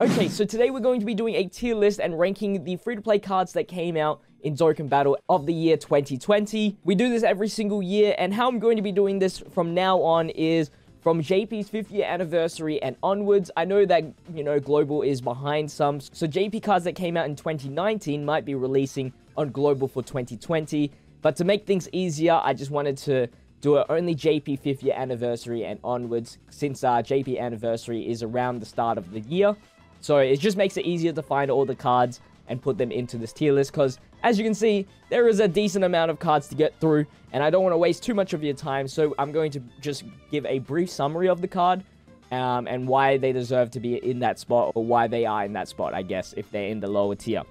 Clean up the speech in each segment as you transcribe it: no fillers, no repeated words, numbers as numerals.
Okay, so today we're going to be doing a tier list and ranking the free-to-play cards that came out in Dokkan Battle of the year 2020. We do this every single year, and how I'm going to be doing this from now on is from JP's 5th year anniversary and onwards. I know that, you know, Global is behind some, so JP cards that came out in 2019 might be releasing on Global for 2020, but to make things easier, I just wanted to do it only JP 5th year anniversary and onwards, since JP anniversary is around the start of the year. So it just makes it easier to find all the cards and put them into this tier list, because as you can see, there is a decent amount of cards to get through, and I don't want to waste too much of your time, so I'm going to just give a brief summary of the card, and why they deserve to be in that spot, or why they are in that spot, I guess, if they're in the lower tier.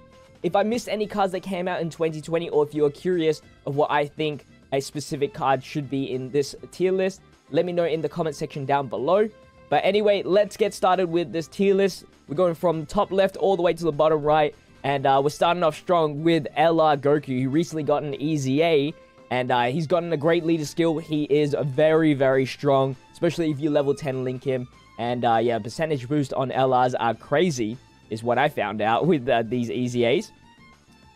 If I missed any cards that came out in 2020, or if you're curious of what I think a specific card should be in this tier list, let me know in the comment section down below. But anyway, let's get started with this tier list. We're going from top left all the way to the bottom right. And we're starting off strong with LR Goku, who recently got an EZA. And he's gotten a great leader skill. He is very, very strong, especially if you level 10 link him. And yeah, percentage boost on LRs are crazy, is what I found out with these EZAs.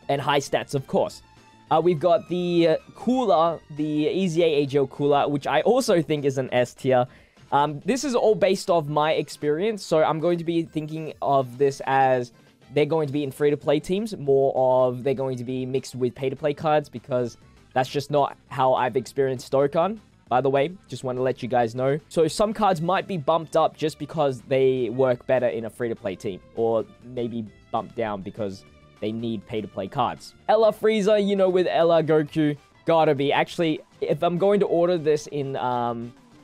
And high stats, of course. We've got the Cooler, the EZA AGL Cooler, which I also think is an S tier. This is all based off my experience, so I'm going to be thinking of this as they're going to be in free-to-play teams, more of they're going to be mixed with pay-to-play cards, because that's just not how I've experienced Dokkan, by the way. Just want to let you guys know. So some cards might be bumped up just because they work better in a free-to-play team, or maybe bumped down because they need pay-to-play cards. LR Frieza, you know, with LR Goku, gotta be. Actually, if I'm going to order this in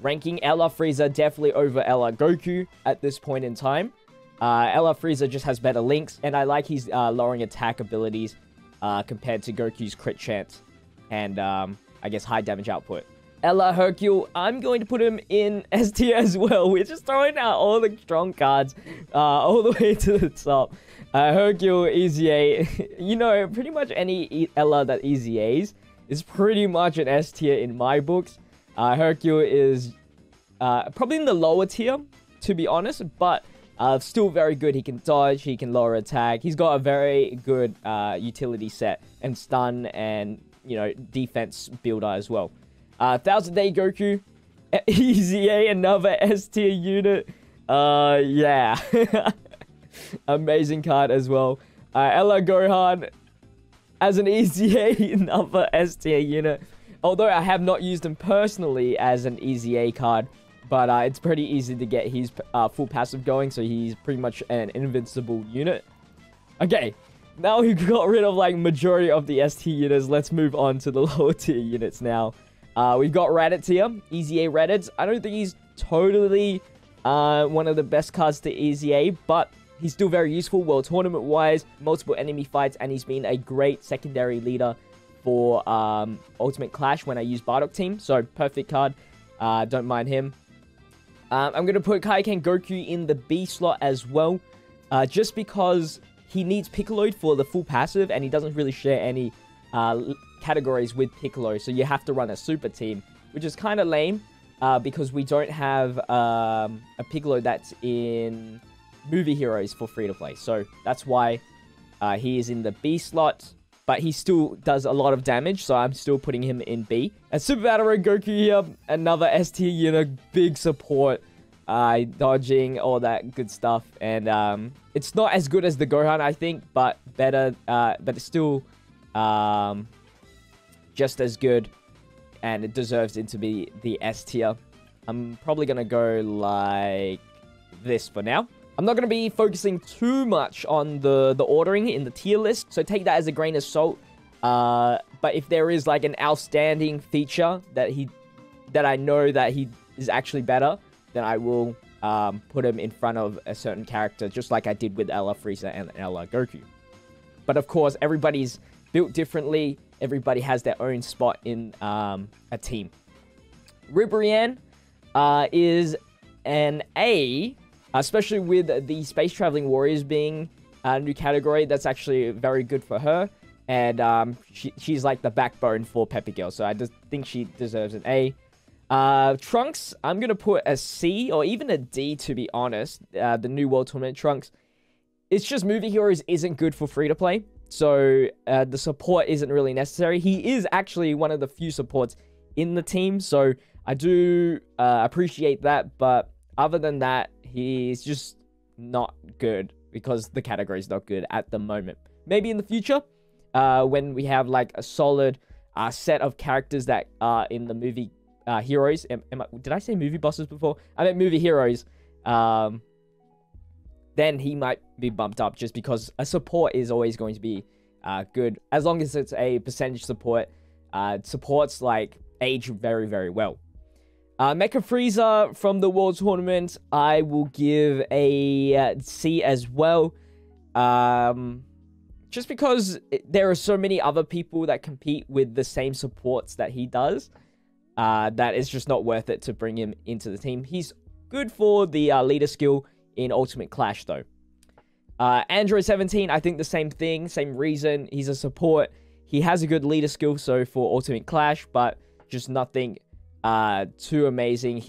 ranking, LR Frieza definitely over LR Goku at this point in time. LR Frieza just has better links, and I like his lowering attack abilities compared to Goku's crit chance and I guess high damage output. LR Hercule, I'm going to put him in S tier as well. We're just throwing out all the strong cards all the way to the top. Hercule, EZA, you know, pretty much any LR that EZAs is pretty much an S tier in my books. Hercule is probably in the lower tier, to be honest, but still very good. He can dodge, he can lower attack. He's got a very good utility set and stun and, you know, defense builder as well. 1000 Day Goku, EZA, another S tier unit. Yeah. Amazing card as well. LR Gohan as an EZA, another S tier unit. Although I have not used him personally as an EZA card, but it's pretty easy to get his full passive going, so he's pretty much an invincible unit. Okay, now we've got rid of like majority of the S tier units. Let's move on to the lower tier units now. We've got Raditz here, EZA Raditz. I don't think he's totally one of the best cards to EZA, but he's still very useful world tournament wise, multiple enemy fights, and he's been a great secondary leader for Ultimate Clash when I use Bardock team. So perfect card. Don't mind him. I'm going to put Ken Goku in the B slot as well, just because he needs Piccolo for the full passive, and he doesn't really share any categories with Piccolo, so you have to run a super team, which is kind of lame, because we don't have a Piccolo that's in movie heroes for free-to-play. So that's why he is in the B slot. But he still does a lot of damage, so I'm still putting him in B. And Super Battle Road Goku here, another S tier unit, big support, dodging, all that good stuff. And it's not as good as the Gohan, I think, but better, but it's still just as good, and it deserves it to be the S tier. I'm probably going to go like this for now. I'm not going to be focusing too much on the ordering in the tier list, so take that as a grain of salt. But if there is like an outstanding feature that I know that he is actually better, then I will put him in front of a certain character, just like I did with LR Frieza and LR Goku. But of course, everybody's built differently. Everybody has their own spot in a team. Ribrianne is an A. Especially with the Space Traveling Warriors being a new category, that's actually very good for her. And she's like the backbone for Pepper Girl, so I just think she deserves an A. Trunks, I'm going to put a C or even a D, to be honest. The new World Tournament Trunks. It's just movie heroes isn't good for free-to-play. So the support isn't really necessary. He is actually one of the few supports in the team. So I do appreciate that. But other than that, he's just not good because the category is not good at the moment. Maybe in the future, when we have like a solid set of characters that are in the movie heroes. Did I say movie bosses before? I meant movie heroes. Then he might be bumped up just because a support is always going to be good. As long as it's a percentage support, supports like age very, very well. Mecca Frieza from the World Tournament, I will give a C as well. Just because there are so many other people that compete with the same supports that he does, that it's just not worth it to bring him into the team. He's good for the leader skill in Ultimate Clash, though. Android 17, I think the same thing, same reason. He's a support. He has a good leader skill, so for Ultimate Clash, but just nothing too amazing.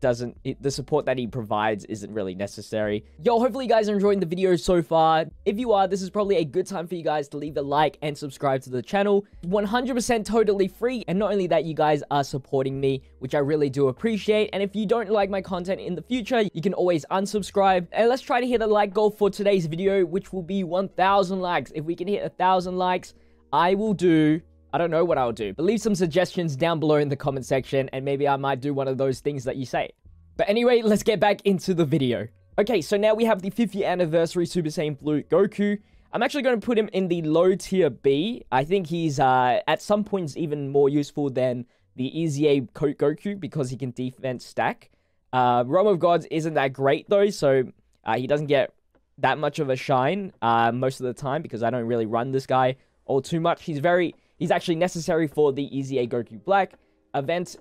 The support that he provides isn't really necessary. Yo, hopefully you guys are enjoying the video so far. If you are, this is probably a good time for you guys to leave a like and subscribe to the channel. 100% totally free, and not only that, you guys are supporting me, which I really do appreciate. And if you don't like my content in the future, you can always unsubscribe. And let's try to hit a like goal for today's video, which will be 1,000 likes. If we can hit 1,000 likes, I will do... I don't know what I'll do, but leave some suggestions down below in the comment section, and maybe I might do one of those things that you say. But anyway, let's get back into the video. Okay, so now we have the 50th anniversary Super Saiyan Blue Goku. I'm actually going to put him in the low tier B. I think he's, at some points, even more useful than the Easy A Goku because he can defense stack. Realm of Gods isn't that great, though, so he doesn't get that much of a shine most of the time because I don't really run this guy all too much. He's actually necessary for the Easy A Goku Black event,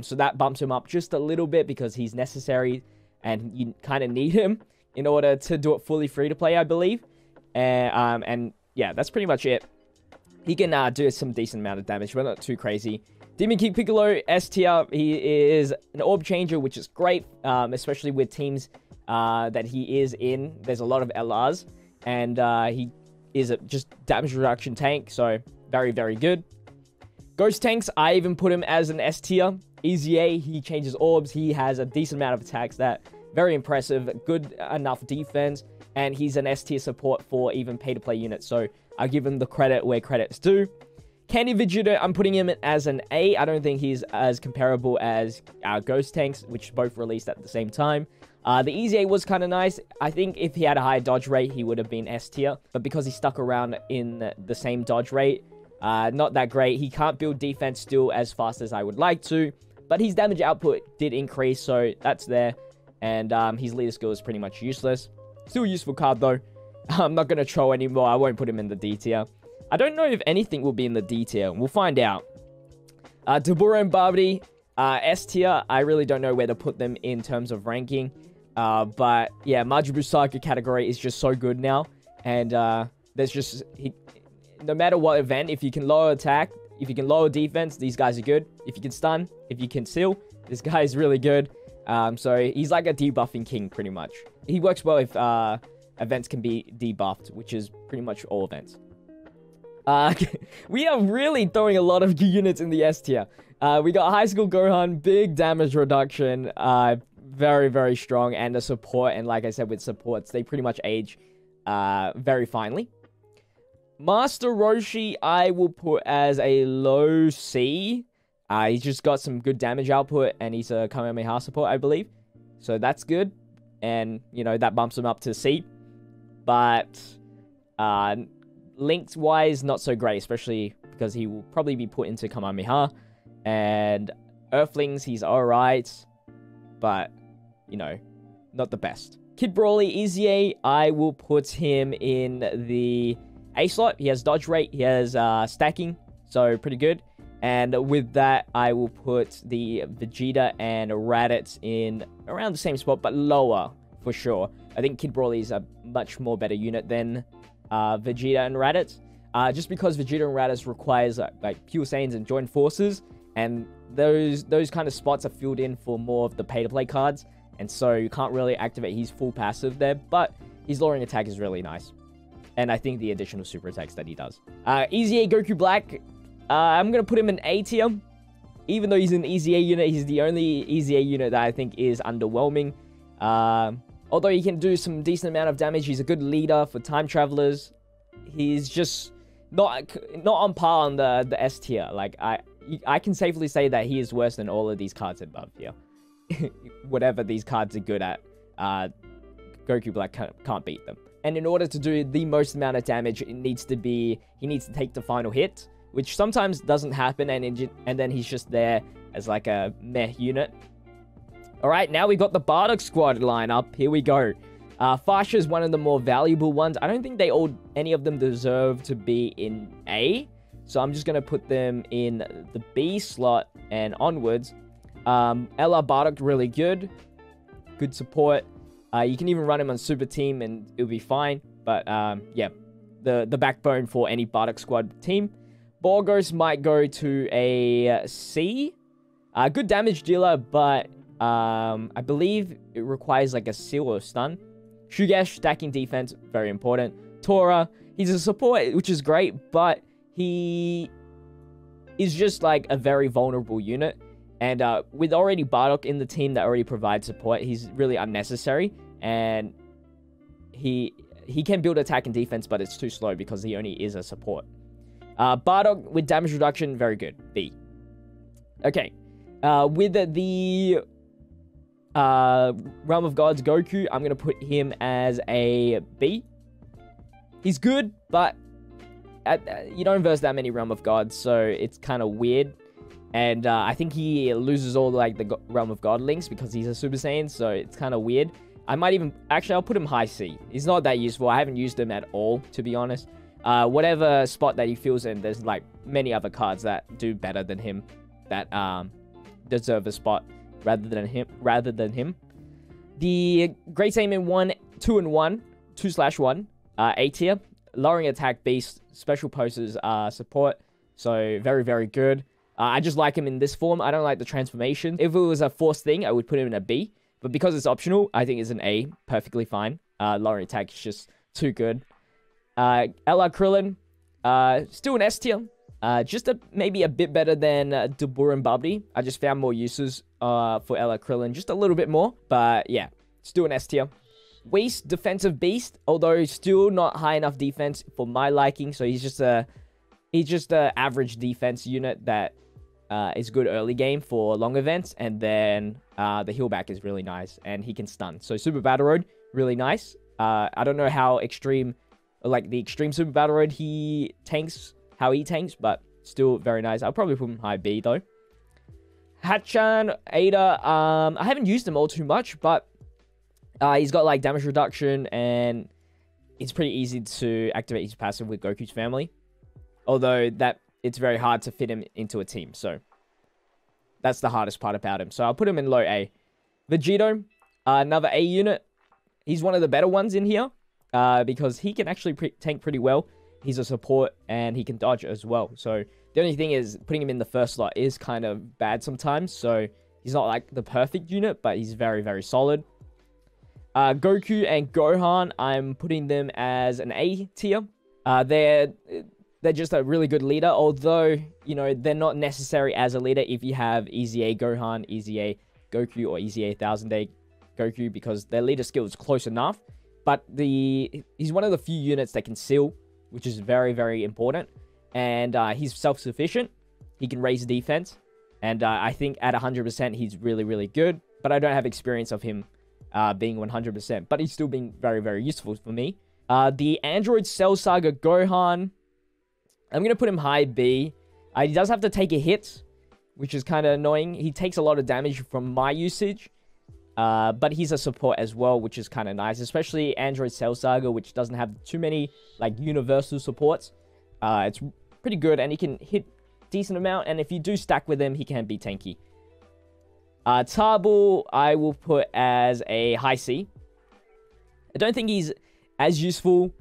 so that bumps him up just a little bit because he's necessary, and you kind of need him in order to do it fully free-to-play, I believe. And yeah, that's pretty much it. He can do some decent amount of damage, but not too crazy. Demon King Piccolo, S tier. He is an orb changer, which is great, especially with teams that he is in. There's a lot of LRs, and he is a just damage reduction tank, so... very, very good. Ghost tanks, I even put him as an S tier. Easy A, he changes orbs. He has a decent amount of attacks that very impressive, good enough defense, and he's an S tier support for even pay-to-play units. So I'll give him the credit where credit's due. Candy Vegeta, I'm putting him as an A. I don't think he's as comparable as our Ghost tanks, which both released at the same time. The Easy A was kind of nice. I think if he had a higher dodge rate, he would have been S tier. But because he stuck around in the same dodge rate, not that great. He can't build defense still as fast as I would like to, but his damage output did increase, so that's there. And his leader skill is pretty much useless. Still a useful card, though. I'm not going to troll anymore. I won't put him in the D tier. I don't know if anything will be in the D tier. We'll find out. Tabura and Barbie, S tier. I really don't know where to put them in terms of ranking. But yeah, Majin Buu Saga category is just so good now. And there's just... no matter what event, if you can lower attack, if you can lower defense, these guys are good. If you can stun, if you can seal, this guy is really good. So he's like a debuffing king, pretty much. He works well if events can be debuffed, which is pretty much all events. We are really throwing a lot of units in the S tier. We got High School Gohan, big damage reduction, very, very strong, and a support. And like I said, with supports, they pretty much age very finely. Master Roshi, I will put as a low C. He's just got some good damage output, and he's a Kamehameha support, I believe. So that's good. And, you know, that bumps him up to C. But, linked-wise, not so great, especially because he will probably be put into Kamehameha. And Earthlings, he's alright. But, you know, not the best. Kid Broly, Easy A, I will put him in the... A slot. He has dodge rate, he has stacking, so pretty good. And with that, I will put the Vegeta and Raditz in around the same spot, but lower for sure. I think Kid Broly is a much more better unit than Vegeta and Raditz, just because Vegeta and Raditz requires like pure Saiyans and joint forces, and those kind of spots are filled in for more of the pay-to-play cards, and so you can't really activate his full passive there. But his lowering attack is really nice. And I think the additional super attacks that he does. Easy A Goku Black. I'm going to put him in A tier. Even though he's an Easy A unit, he's the only Easy A unit that I think is underwhelming. Although he can do some decent amount of damage, he's a good leader for time travelers. He's just not on par on the S tier. Like, I can safely say that he is worse than all of these cards above here. Whatever these cards are good at, Goku Black can't beat them. And in order to do the most amount of damage, he needs to take the final hit, which sometimes doesn't happen, and then he's just there as like a meh unit. Alright, now we've got the Bardock Squad lineup. Here we go. Fasha is one of the more valuable ones. I don't think any of them deserve to be in A, so I'm just going to put them in the B slot and onwards. Ella Bardock, really good. Good support. You can even run him on Super Team and it'll be fine. But, yeah, the backbone for any Bardock Squad team. Borgos might go to a C. Good damage dealer, but I believe it requires like a seal or stun. Shugesh, stacking defense, very important. Tora, he's a support, which is great, but he is just like a very vulnerable unit. And with already Bardock in the team that already provides support, he's really unnecessary. And he can build attack and defense, but it's too slow because he only is a support. Bardock with damage reduction, very good. B. Okay. With the Realm of Gods Goku, I'm going to put him as a B. He's good, but you don't verse that many Realm of Gods, so it's kind of weird. And I think he loses all like the Realm of God links because he's a Super Saiyan, so it's kind of weird. I might even... Actually, I'll put him high C. He's not that useful. I haven't used him at all, to be honest. Whatever spot that he fills in, there's like many other cards that do better than him, that deserve a spot rather than him. The Great Saiyan 1, 2 and 1, 2/1, A tier, lowering attack beast, special poses, support. So very, very good. I just like him in this form. I don't like the transformation. If it was a forced thing, I would put him in a B. But because it's optional, I think it's an A. Perfectly fine. Lowering attack is just too good. Ella Krillin, still an S tier. Just maybe a bit better than Dabur and Bubbly. I just found more uses for Ella Krillin. Just a little bit more. But yeah, still an S tier. Whis, defensive beast. Although still not high enough defense for my liking. So he's just a average defense unit that is good early game for long events. And then the heal back is really nice. And he can stun. So Super Battle Road, really nice. I don't know how extreme... like the extreme Super Battle Road how he tanks, but still very nice. I'll probably put him high B though. Hachan, Ada, I haven't used him all too much, but he's got like damage reduction and it's pretty easy to activate his passive with Goku's family. Although it's very hard to fit him into a team, so that's the hardest part about him. So I'll put him in low A. Vegito, another A unit. He's one of the better ones in here. Because he can actually tank pretty well. He's a support and he can dodge as well. So the only thing is putting him in the first slot is kind of bad sometimes. So he's not like the perfect unit, but he's very, very solid. Goku and Gohan, I'm putting them as an A tier. They're just a really good leader. Although, you know, they're not necessary as a leader if you have Easy A Gohan, Easy A Goku, or Easy A 1000 Day Goku, because their leader skill is close enough. But he's one of the few units that can seal, which is very, very important. And he's self-sufficient. He can raise defense. And I think at 100%, he's really, really good. But I don't have experience of him being 100%. But he's still being very, very useful for me. The Android Cell Saga Gohan, I'm going to put him high B. He does have to take a hit, which is kind of annoying. He takes a lot of damage from my usage. But he's a support as well, which is kind of nice. Especially Android Cell Saga, which doesn't have too many, like, universal supports. It's pretty good, and he can hit decent amount. And if you do stack with him, he can be tanky. Tarbal, I will put as a high C. I don't think he's as useful.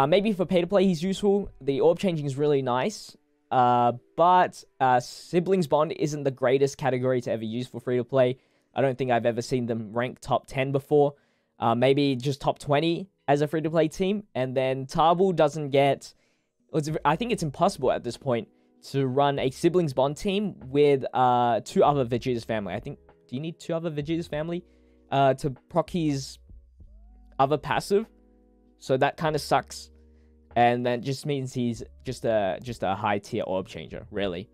Maybe for pay-to-play, he's useful. The orb changing is really nice. But Siblings Bond isn't the greatest category to ever use for free-to-play. I don't think I've ever seen them rank top 10 before. Maybe just top 20 as a free-to-play team. And then Tarbell doesn't get... I think it's impossible at this point to run a siblings bond team with 2 other Vegeta's family. I think... Do you need 2 other Vegeta's family to proc his other passive? So that kind of sucks. And that just means he's just a high-tier orb changer, really.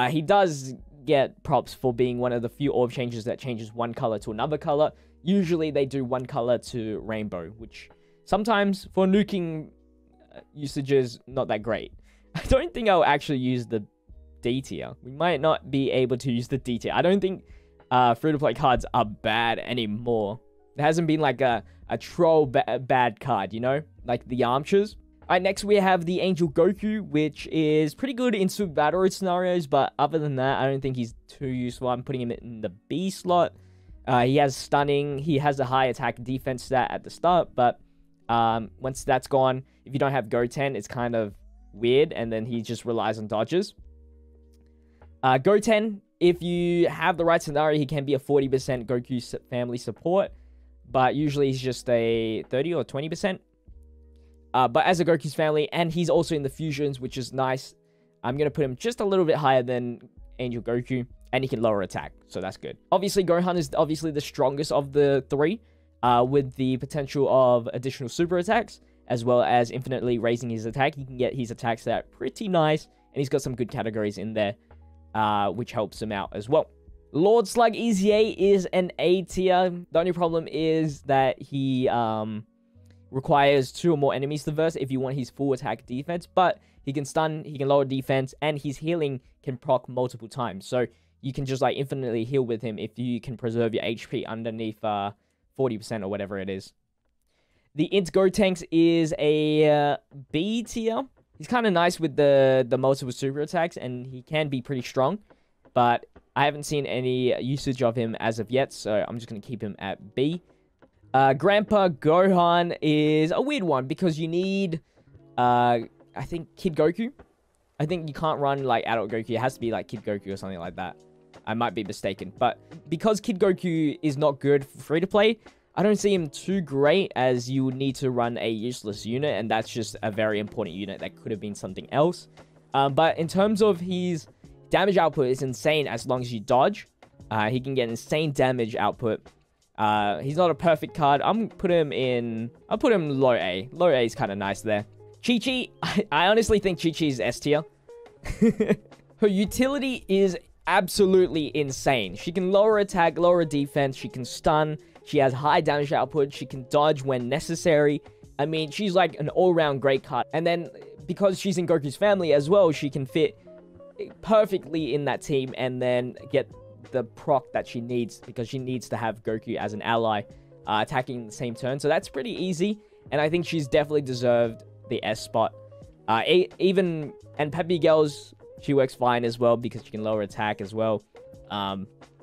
He does get props for being one of the few orb changers that changes one color to another color. Usually they do one color to rainbow, which sometimes for nuking usage is not that great. I don't think I'll actually use the D tier. We might not be able to use the D tier. I don't think free-to-play cards are bad anymore. There hasn't been like a troll bad card, you know? Like the Yamchas. Alright, next we have the Angel Goku, which is pretty good in Super Battle Road scenarios, but other than that, I don't think he's too useful. I'm putting him in the B slot. He has stunning. He has a high attack defense stat at the start, but once that's gone, if you don't have Goten, it's kind of weird, and then he just relies on dodges. Goten, if you have the right scenario, he can be a 40% Goku family support, but usually he's just a 30 or 20%. But as a Goku's family, and he's also in the fusions, which is nice. I'm going to put him just a little bit higher than Angel Goku, and he can lower attack, so that's good. Obviously, Gohan is obviously the strongest of the 3, with the potential of additional super attacks, as well as infinitely raising his attack. He can get his attack stat pretty nice, and he's got some good categories in there, which helps him out as well. Lord Slug EZA is an A tier. The only problem is that he requires 2 or more enemies to verse if you want his full attack defense, but he can stun, he can lower defense, and his healing can proc multiple times. So you can just like infinitely heal with him if you can preserve your HP underneath 40% or whatever it is. The Int Gotenks is a B tier. He's kind of nice with the multiple super attacks, and he can be pretty strong, but I haven't seen any usage of him as of yet, so I'm just going to keep him at B. Grandpa Gohan is a weird one because you need, I think, Kid Goku. I think you can't run, like, Adult Goku. It has to be, like, Kid Goku or something like that. I might be mistaken. But because Kid Goku is not good for free-to-play, I don't see him too great, as you would need to run a useless unit, and that's just a very important unit that could have been something else. But in terms of his damage output, it's insane as long as you dodge. He can get insane damage output. He's not a perfect card. I'll put him low A. Low A is kind of nice there. Chi-Chi, I honestly think Chi-Chi is S tier. Her utility is absolutely insane. She can lower attack, lower defense, she can stun, she has high damage output, she can dodge when necessary. I mean, she's like an all-round great card. And then, because she's in Goku's family as well, she can fit perfectly in that team and then get the proc that she needs, because she needs to have Goku as an ally attacking the same turn. So that's pretty easy, and I think she's definitely deserved the S spot. And Peppy Girls, she works fine as well because she can lower attack as well.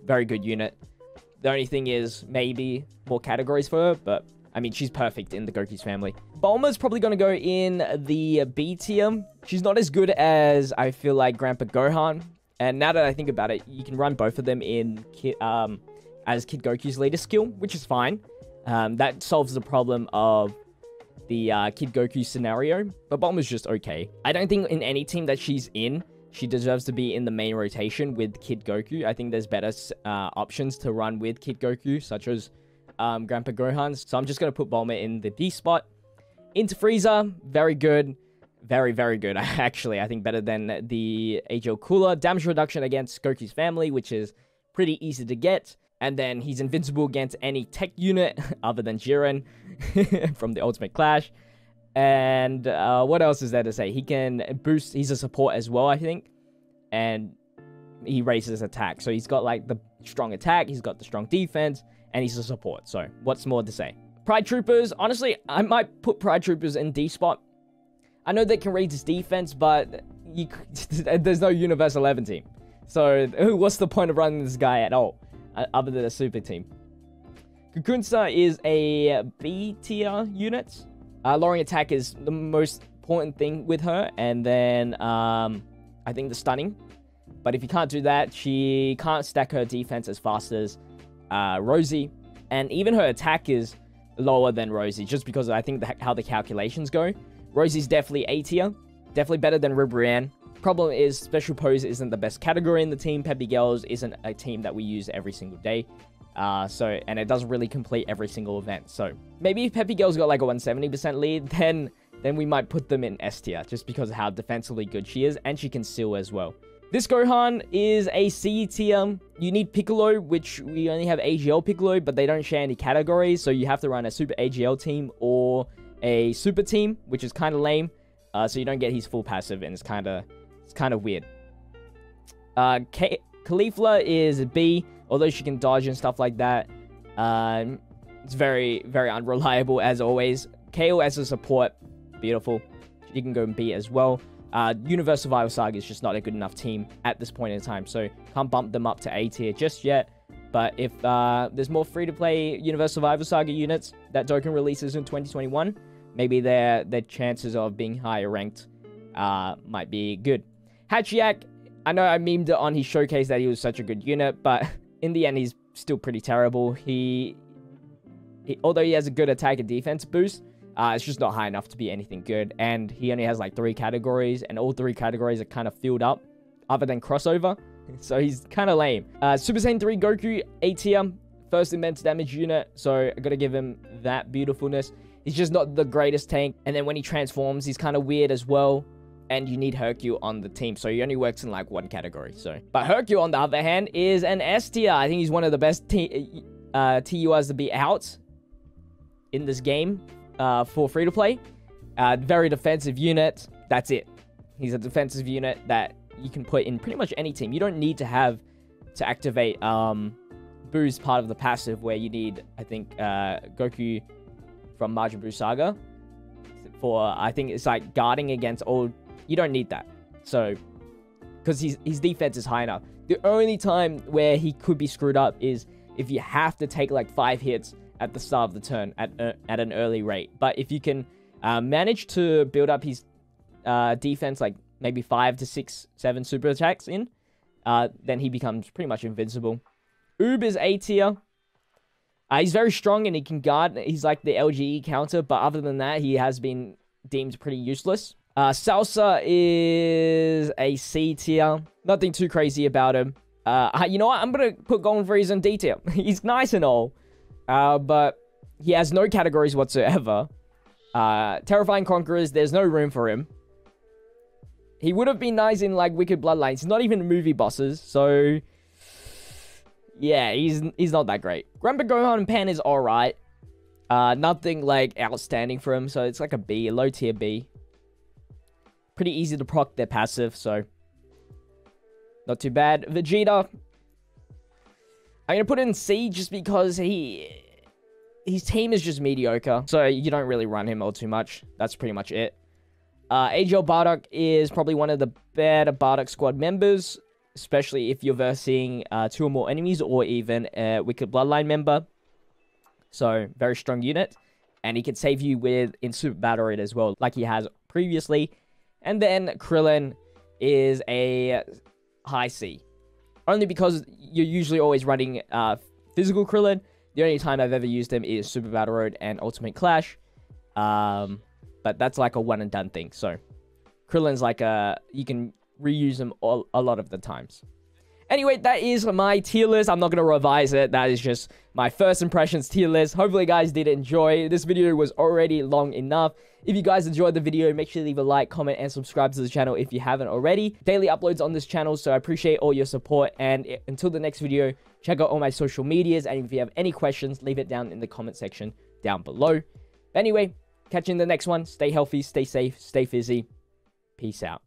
Very good unit. The only thing is maybe more categories for her, but I mean, she's perfect in the Goku's family. Bulma's probably going to go in the B tier. She's not as good as, I feel like, Grandpa Gohan. And now that I think about it, you can run both of them in as Kid Goku's latest skill, which is fine. That solves the problem of the Kid Goku scenario. But Bulma's just okay. I don't think in any team that she's in, she deserves to be in the main rotation with Kid Goku. I think there's better options to run with Kid Goku, such as Grandpa Gohan's. So I'm just going to put Bulma in the D spot. Into Frieza, very good. Very, very good, actually. I think better than the AGL Cooler. Damage reduction against Goku's family, which is pretty easy to get. And then he's invincible against any tech unit other than Jiren from the Ultimate Clash. And what else is there to say? He can boost. He's a support as well, I think. And he raises attack. So he's got like the strong attack. He's got the strong defense. And he's a support. So what's more to say? Pride Troopers. Honestly, I might put Pride Troopers in D spot. I know they can raise his defense, but there's no Universe 11 team. So what's the point of running this guy at all, other than a super team? Kukunsa is a B tier unit. Lowering attack is the most important thing with her. And then I think the stunning. But if you can't do that, she can't stack her defense as fast as Rosie. And even her attack is lower than Rosie, just because I think how the calculations go. Rosie's definitely A tier. Definitely better than Ribrianne. Problem is, Special Pose isn't the best category in the team. Peppy Girls isn't a team that we use every single day. And it doesn't really complete every single event. So maybe if Peppy Girls got like a 170% lead, then we might put them in S tier, just because of how defensively good she is, and she can seal as well. This Gohan is a C tier. You need Piccolo, which we only have AGL Piccolo, but they don't share any categories, so you have to run a Super AGL team or a Super team, which is kind of lame. So you don't get his full passive, and it's kind of weird. Khalifa is B, although she can dodge and stuff like that. It's very, very unreliable as always. KO as a support, beautiful. You can go B as well. Universe Survival Saga is just not a good enough team at this point in time, so can't bump them up to A tier just yet. But if there's more free-to-play Universe Survival Saga units that Dokkan releases in 2021, maybe their chances of being higher ranked might be good. Hachiac, I know I memed it on his showcase that he was such a good unit, but in the end, he's still pretty terrible. Although he has a good attack and defense boost, it's just not high enough to be anything good. And he only has like 3 categories, and all 3 categories are kind of filled up, other than crossover. So he's kind of lame. Super Saiyan 3 Goku, A tier, first immense damage unit. So I gotta give him that beautifulness. He's just not the greatest tank. And then when he transforms, he's kind of weird as well. And you need Hercule on the team, so he only works in like 1 category. But Hercule, on the other hand, is an S tier. I think he's one of the best TURs to be out in this game for free-to-play. Very defensive unit. That's it. He's a defensive unit that you can put in pretty much any team. You don't need to have to activate Boo's part of the passive, where you need, I think, Goku from Majin Buu Saga. For, I think it's like guarding against all... You don't need that. So, because his defense is high enough. The only time where he could be screwed up is if you have to take like 5 hits at the start of the turn at an early rate. But if you can manage to build up his defense, like maybe 5 to 6, 7 super attacks in, then he becomes pretty much invincible. Oob is A tier. He's very strong and he can guard. He's like the LGE counter, but other than that, he has been deemed pretty useless. Salsa is a C tier. Nothing too crazy about him. You know what? I'm going to put Golden Frieza in D tier. He's nice and all, but he has no categories whatsoever. Terrifying Conquerors, there's no room for him. He would have been nice in like Wicked Bloodlines. He's not even movie bosses, so... Yeah, he's not that great. Grandpa Gohan and Pan is alright. Nothing, like, outstanding for him, so it's like a B, a low tier B. Pretty easy to proc their passive, so... Not too bad. Vegeta. I'm gonna put in C just because his team is just mediocre, so you don't really run him all too much. That's pretty much it. AGL Bardock is probably one of the better Bardock Squad members, especially if you're versing 2 or more enemies, or even a Wicked Bloodline member. So, very strong unit. And he can save you in Super Battle Raid as well, like he has previously. And then Krillin is a high C. Only because you're usually always running physical Krillin. The only time I've ever used him is Super Battle Road and Ultimate Clash. But that's like a one and done thing. So, Krillin's like you can reuse them a lot of the times. Anyway, that is my tier list. I'm not going to revise it. That is just my first impressions tier list. Hopefully, you guys did enjoy. This video was already long enough. If you guys enjoyed the video, make sure to leave a like, comment, and subscribe to the channel if you haven't already. Daily uploads on this channel, so I appreciate all your support. And until the next video, check out all my social medias. And if you have any questions, leave it down in the comment section down below. Anyway, catch you in the next one. Stay healthy, stay safe, stay fizzy. Peace out.